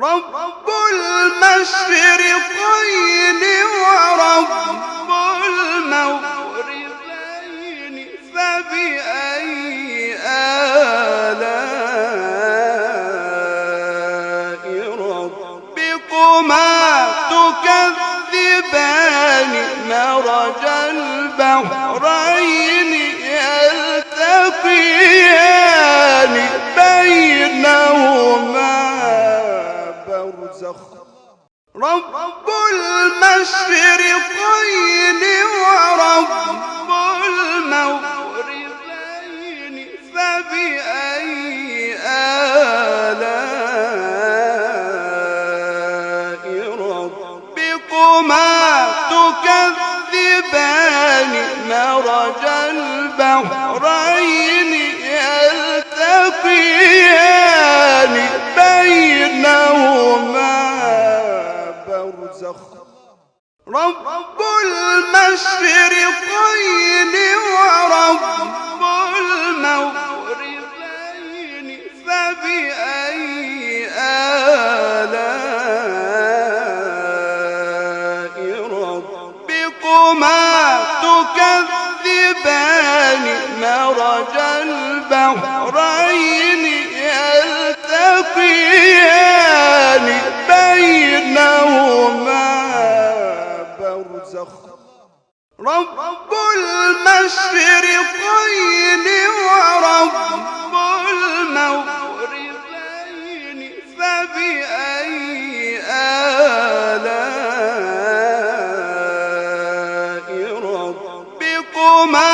رب المشرقين ورب المغربين فبأي آلاء ربكما تكذبان مرج البحرين يلتقيان بينهما برزخ رب المشرقين ورب المغربين فبأي آلاء ربكما تكذبان مرج البحرين يلتقيان بينهما برزخ رب المشرقين ورب المغربين فبأي آلاء ربكما تكذبان مرج البحرين يلتقيان بينهما برزخ رب المشرقين ورب المغربين فبأي آلاء ربكما تكذبان مرج البحرين يلتقيان بينهما برزخ رب المشرقين ورب المغربين فبأي آلاء ربكما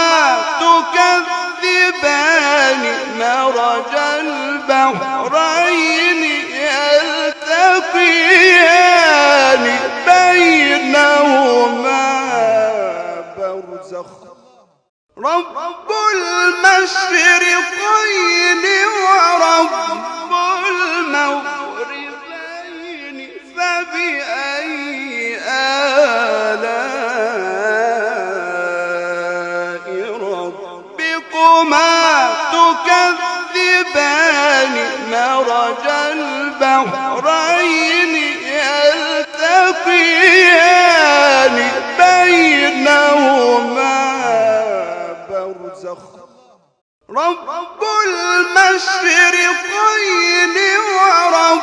تكذبان مرج البحرين يلتقيان بينهما برزخ رب المشرقين ورب المغربين فبأي آلاء ربكما تكذبان مرج البحرين يلتقيان بينهما برزخ رب المشرقين ورب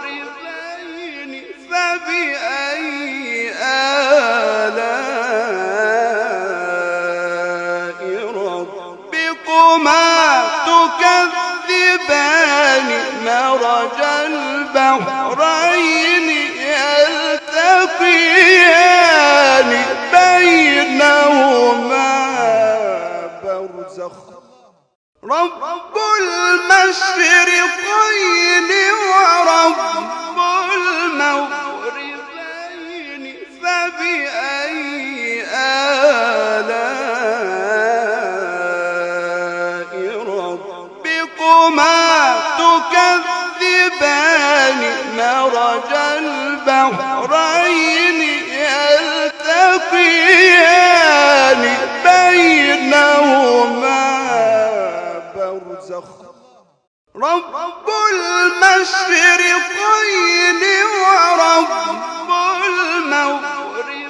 المغربين فبأي آلاء ربكما تكذبان مرج البحرين يلتقيان بينهما برزخ رب المشرقين ورب المغربين فبأي آلاء ربكما تكذبان مرج البحرين يلتقيان بينهما برزخ رب المشرقين ورب المغربين فبأي آلاء ربكما تكذبان مرج البحرين يلتقيان بينهما برزخ رب المشرقين ورب المغربين